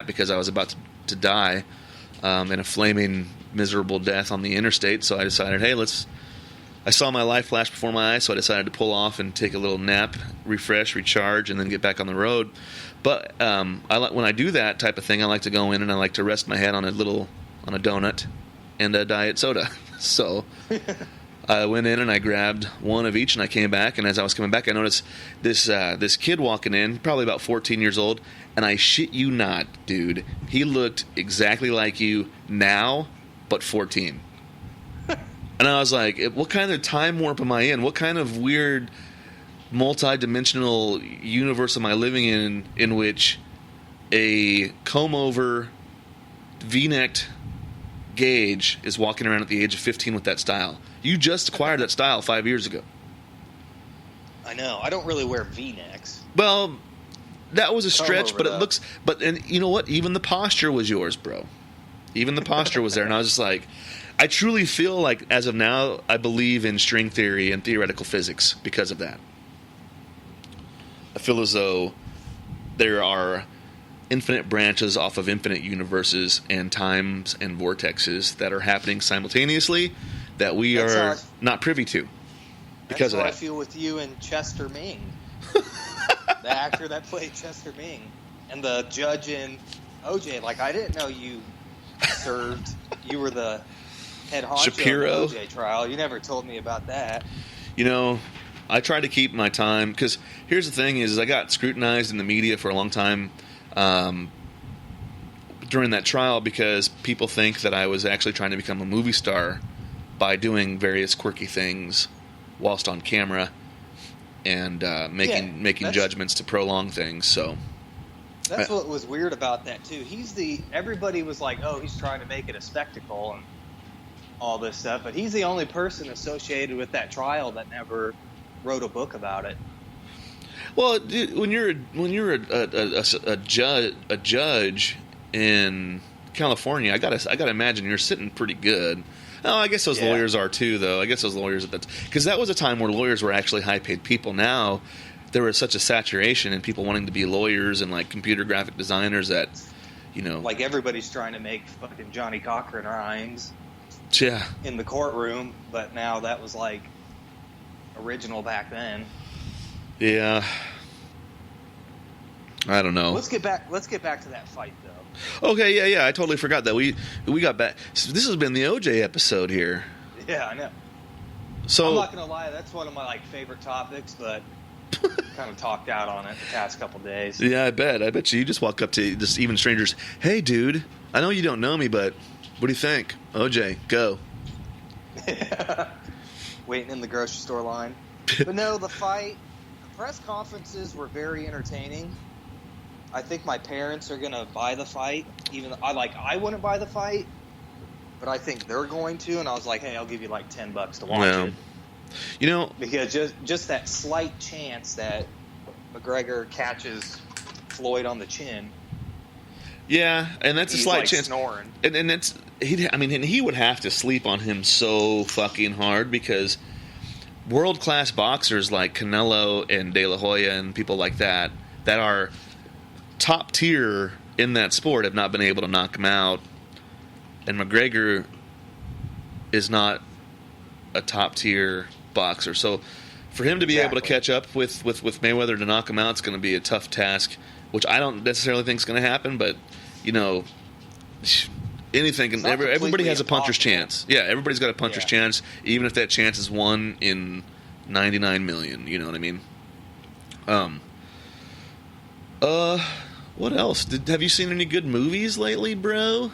because I was about to die in a flaming, miserable death on the interstate. So I decided, hey, I saw my life flash before my eyes, so I decided to pull off and take a little nap, refresh, recharge, and then get back on the road. But when I do that type of thing, I like to go in and I like to rest my head on a donut and a diet soda. So I went in and I grabbed one of each, and I came back. And as I was coming back, I noticed this kid walking in, probably about 14 years old. And I shit you not, dude, he looked exactly like you now, but 14. And I was like, what kind of time warp am I in? What kind of weird multi-dimensional universe am I living in which a comb-over, V-necked Gage is walking around at the age of 15 with that style? You just acquired that style 5 years ago. I know. I don't really wear V-necks. Well, that was a stretch, but though. it looks... And you know what? Even the posture was yours, bro. Even the posture was there. And I was just like... I truly feel like, as of now, I believe in string theory and theoretical physics because of that. I feel as though there are infinite branches off of infinite universes and times and vortexes that are happening simultaneously that we are not privy to because of that. That's how I feel with you and Chester Ming. The actor that played Chester Ming. And the judge in OJ. Like, I didn't know you were the head honcho Shapiro. in the OJ trial. You never told me about that. You know, I try to keep my time, because here's the thing is I got scrutinized in the media for a long time during that trial because people think that I was actually trying to become a movie star by doing various quirky things whilst on camera and making judgments to prolong things. So that's what was weird about that too. Everybody was like, oh, he's trying to make it a spectacle and all this stuff, but he's the only person associated with that trial that never wrote a book about it. Well, dude, when you're a judge in California, I gotta imagine you're sitting pretty good. Oh, I guess those lawyers are too, though. I guess those lawyers, because that was a time where lawyers were actually high-paid people. Now there was such a saturation in people wanting to be lawyers and like computer graphic designers that, you know, like everybody's trying to make fucking Johnny Cochran rhymes. Yeah. In the courtroom, but now that was like original back then. Yeah. I don't know. Let's get back to that fight though. Okay, yeah. I totally forgot that we got back. So this has been the OJ episode here. Yeah, I know. So I'm not gonna lie, that's one of my favorite topics, but kind of talked out on it the past couple days. Yeah, I bet you just walk up to just even strangers. Hey, dude, I know you don't know me, but what do you think? OJ, go. Waiting in the grocery store line. But no, the press conferences were very entertaining. I think my parents are going to buy the fight. Even I wouldn't buy the fight, but I think they're going to. And I was like, hey, I'll give you like $10 to watch it. You know, because just that slight chance that McGregor catches Floyd on the chin. Yeah, and that's a slight chance. Snoring. And it's he would have to sleep on him so fucking hard because world class boxers like Canelo and De La Hoya and people like that are top tier in that sport have not been able to knock him out, and McGregor is not a top tier boxer. So for him to be able to catch up with Mayweather to knock him out, it's going to be a tough task, which I don't necessarily think is going to happen, but you know, anything can. Everybody has a puncher's chance. Yeah, everybody's got a puncher's chance, even if that chance is 1 in 99 million. You know what I mean? What else? Have you seen any good movies lately, bro?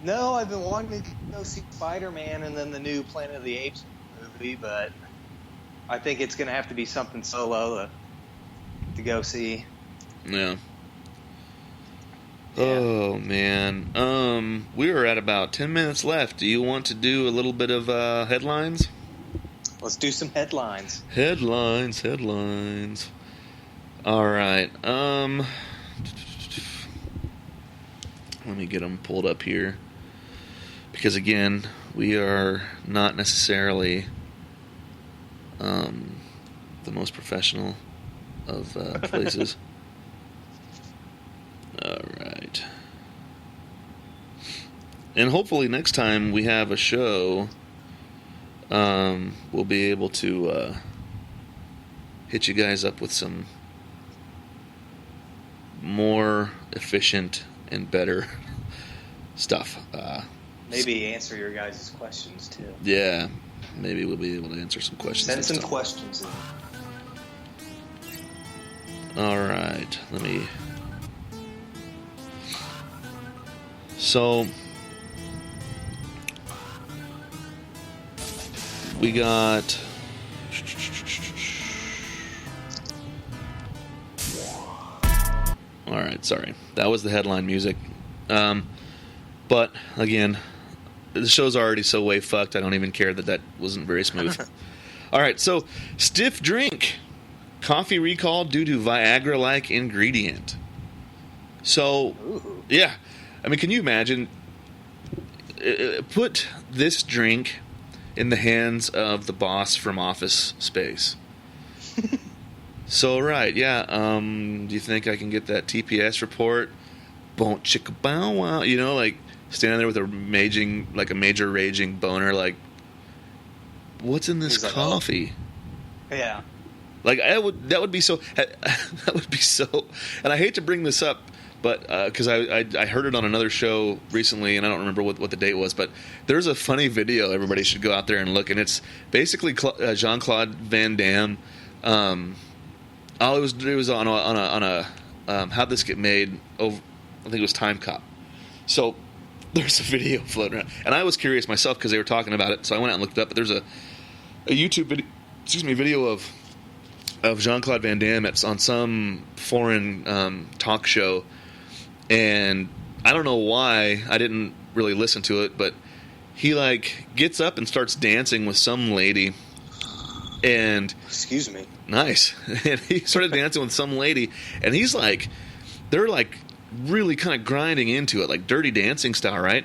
No, I've been wanting to go see Spider-Man and then the new Planet of the Apes movie, but I think it's going to have to be something solo to go see. Yeah. Oh, man. We are at about 10 minutes left. Do you want to do a little bit of headlines? Let's do some headlines. Headlines. All right. Let me get them pulled up here. Because, again, we are not necessarily the most professional of places. All right. And hopefully next time we have a show, we'll be able to hit you guys up with some more efficient and better stuff. Maybe answer your guys' questions too. Yeah, maybe we'll be able to answer some questions. Send some questions in. All right, let me. So we got. All right, sorry. That was the headline music. But, again, the show's already so way fucked, I don't even care that wasn't very smooth. All right, so, stiff drink. Coffee recall due to Viagra-like ingredient. So, Ooh. yeah. I mean, can you imagine? Put this drink in the hands of the boss from Office Space. So, right, yeah, do you think I can get that TPS report? Boom, chicka bow wow. You know, like, standing there with a major raging boner, like, what's in this coffee? Oh. Yeah. Like, that would be so, and I hate to bring this up, but, because I heard it on another show recently, and I don't remember what the date was, but there's a funny video everybody should go out there and look, and it's basically Jean-Claude Van Damme, it was on a How'd This Get Made? Over, I think it was Time Cop. So there's a video floating around, and I was curious myself because they were talking about it. So I went out and looked it up. But there's a YouTube video of Jean-Claude Van Damme on some foreign talk show, and I don't know why I didn't really listen to it, but he like gets up and starts dancing with some lady. And excuse me. Nice. And he started dancing with some lady, and he's like, they're like really kind of grinding into it, like Dirty Dancing style, right?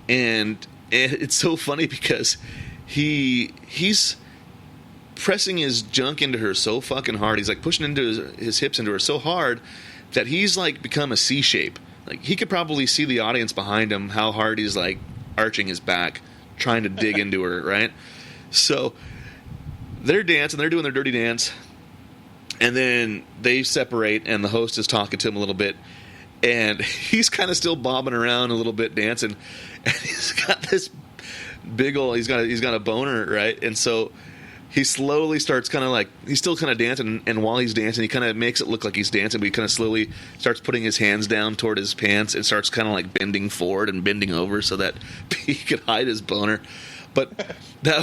And it's so funny because he's pressing his junk into her so fucking hard. He's like pushing into his hips into her so hard that he's like become a C shape. Like he could probably see the audience behind him, how hard he's like arching his back, trying to dig into her, right? So they're dancing, they're doing their dirty dance, and then they separate, and the host is talking to him a little bit, and he's kind of still bobbing around a little bit, dancing, and he's got this big old, he's got a boner, right? And so he slowly starts kind of like, he's still kind of dancing, and while he's dancing, he kind of makes it look like he's dancing, but he kind of slowly starts putting his hands down toward his pants and starts kind of like bending forward and bending over so that he could hide his boner. But that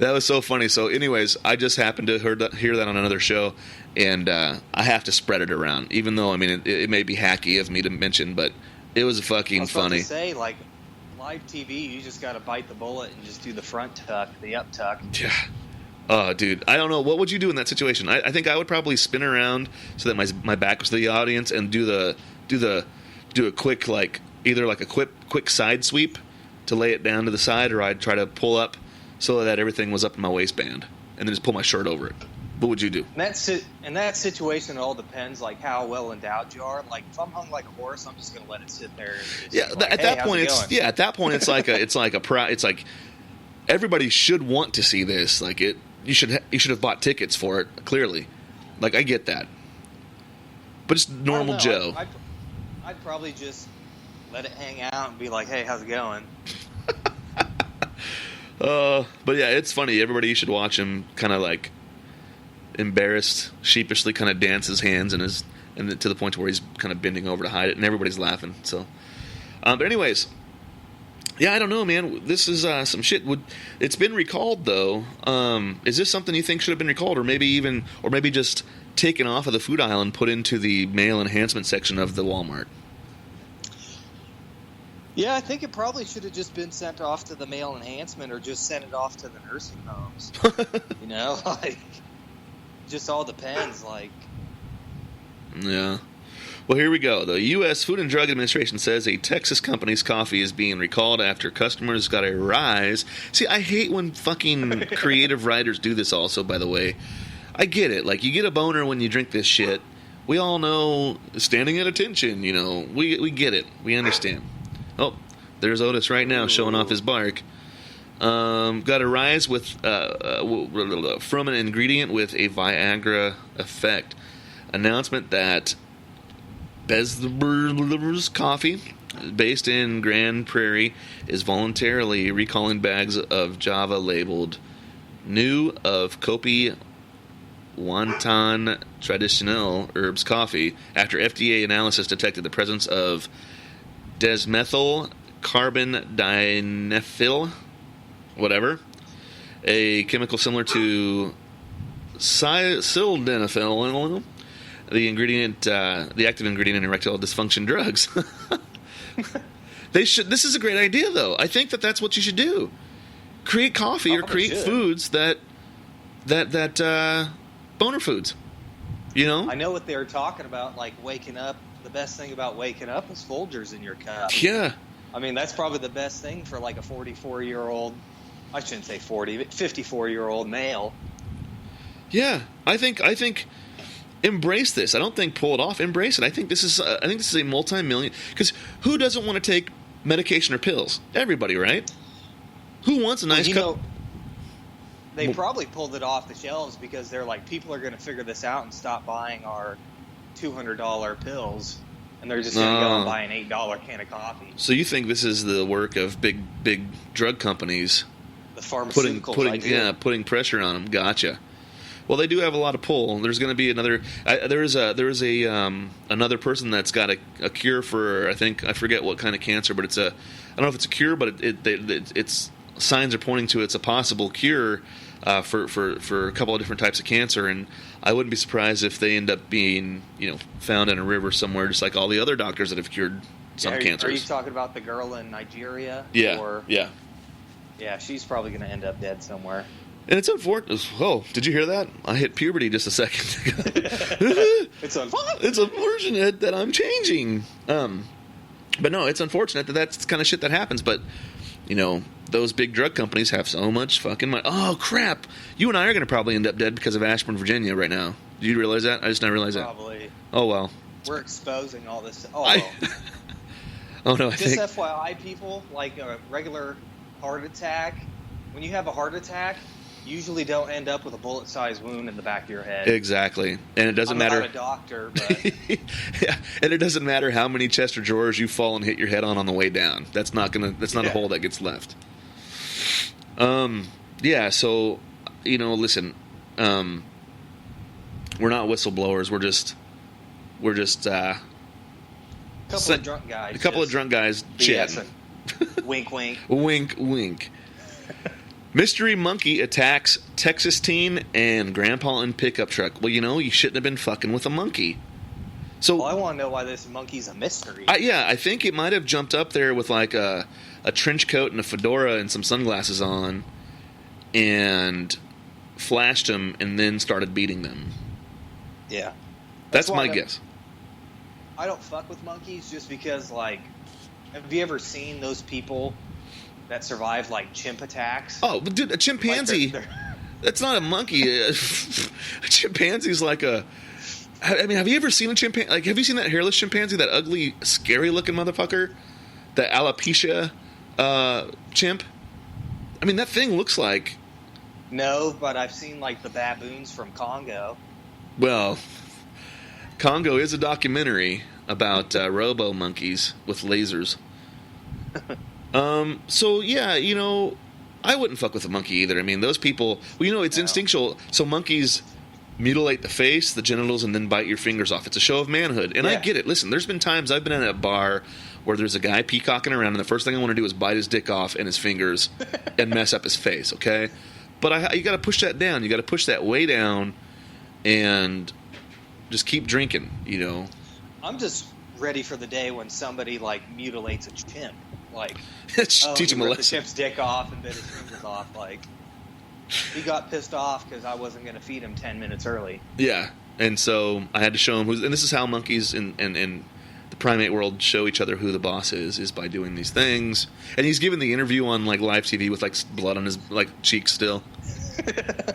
was so funny. So anyways, I just happened to hear that on another show, and I have to spread it around, even though, I mean, it may be hacky of me to mention, but it was fucking funny. I was about to say, like, live TV, you just got to bite the bullet and just do the front tuck, the up tuck. Yeah. Oh, dude, I don't know. What would you do in that situation? I think I would probably spin around so that my back was to the audience and do a quick, like, either like a quick side sweep to lay it down to the side, or I'd try to pull up so that everything was up in my waistband, and then just pull my shirt over it. What would you do? In that situation, it all depends, like how well endowed you are. Like if I'm hung like a horse, I'm just gonna let it sit there. And at that point, it's like everybody should want to see this. Like you should have bought tickets for it. Clearly, like I get that, but it's normal Joe. I'd probably just let it hang out and be like, hey, how's it going? But yeah, it's funny. Everybody should watch him kind of like embarrassed, sheepishly kind of dance his hands and to the point where he's kind of bending over to hide it, and everybody's laughing. So, but anyways, yeah, I don't know, man. This is some shit. It's been recalled though. Is this something you think should have been recalled, or maybe just taken off of the food aisle and put into the male enhancement section of the Walmart? Yeah, I think it probably should have just been sent off to the male enhancement, or just sent it off to the nursing homes. You know, like, just all depends. Like, yeah. Well, here we go. The U.S. Food and Drug Administration says a Texas company's coffee is being recalled after customers got a rise. See, I hate when fucking creative writers do this also, by the way. I get it. Like, you get a boner when you drink this shit. We all know standing at attention, you know. We get it. We understand. Oh, There's Otis right now showing off Ooh. his bark. Got a rise with from an ingredient with a Viagra effect. Announcement that Bezler's Coffee, based in Grand Prairie, is voluntarily recalling bags of Java labeled new of Kopi Wantan Traditional Herbs Coffee after FDA analysis detected the presence of desmethyl carbon dimethyl, whatever, a chemical similar to sildenafil, the ingredient, the active ingredient in erectile dysfunction drugs. They should. This is a great idea, though. I think that's what you should do. Create coffee or create foods that boner foods. You know? I know what they're talking about, like waking up. The best thing about waking up is Folgers in your cup. Yeah. I mean, that's probably the best thing for like a 44-year-old, I shouldn't say 40, but 54-year-old male. Yeah. I think embrace this. I don't think pull it off. Embrace it. I think this is a multi-million, because who doesn't want to take medication or pills? Everybody, right? Who wants a nice cup? They probably pulled it off the shelves because they're like, people are going to figure this out and stop buying our $200 pills, and they're just going to go and buy an $8 can of coffee. So you think this is the work of big drug companies, the pharmaceuticals, putting pressure on them? Gotcha. Well, they do have a lot of pull. There's going to be another. There is another person that's got a cure for, I forget what kind of cancer, but I don't know if it's a cure, but it's signs are pointing to it's a possible cure for a couple of different types of cancer, and I wouldn't be surprised if they end up being found in a river somewhere, just like all the other doctors that have cured some cancers. Are you talking about the girl in Nigeria? Yeah. Yeah, she's probably going to end up dead somewhere. And it's unfortunate. Oh, did you hear that? I hit puberty just a second ago. It's unfortunate. It's unfortunate that I'm changing. But no, it's unfortunate that that's the kind of shit that happens. But those big drug companies have so much fucking money. Oh crap! You and I are going to probably end up dead because of Ashburn, Virginia, right now. Do you realize that? I just not realize probably. That. Oh well. We're exposing all this. Oh no! Just FYI, people, like a regular heart attack. When you have a heart attack, usually don't end up with a bullet-sized wound in the back of your head. Exactly, and it doesn't matter. I'm not a doctor, but yeah, and it doesn't matter how many chests or drawers you fall and hit your head on the way down. That's not a hole that gets left. Yeah. So, listen, we're not whistleblowers. We're just a couple of drunk guys chatting. Wink, wink. Wink, wink. Mystery monkey attacks Texas teen and grandpa in pickup truck. Well, you shouldn't have been fucking with a monkey. So I want to know why this monkey's a mystery. I think it might have jumped up there with like a trench coat and a fedora and some sunglasses on and flashed them and then started beating them. Yeah. That's my guess. I don't fuck with monkeys just because, like, have you ever seen those people that survive, like, chimp attacks? Oh, dude, a chimpanzee. Like that's not a monkey. A chimpanzee's like a... I mean, have you ever seen a chimpanzee? Like, have you seen that hairless chimpanzee, that ugly, scary-looking motherfucker? That alopecia chimp? I mean, that thing looks like... No, but I've seen, like, the baboons from Congo. Well, Congo is a documentary about robo-monkeys with lasers. So, yeah, I wouldn't fuck with a monkey either. I mean, those people... Well, it's instinctual. So monkeys mutilate the face, the genitals, and then bite your fingers off. It's a show of manhood. And I get it. Listen, there's been times I've been in a bar where there's a guy peacocking around, and the first thing I want to do is bite his dick off and his fingers and mess up his face, okay? But you got to push that down. You got to push that way down and just keep drinking, I'm just ready for the day when somebody, like, mutilates a chimp. Like, teach him a lesson. The chimp's dick off and bit his fingers off. Like, he got pissed off because I wasn't going to feed him 10 minutes early. Yeah, and so I had to show him who's... And this is how monkeys in the primate world show each other who the boss is by doing these things. And he's given the interview on, like, live TV with, like, blood on his, like, cheeks still.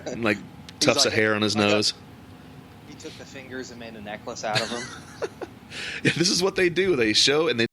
And, like, tufts of hair on his nose. He took the fingers and made a necklace out of them. Yeah, this is what they do. They show and they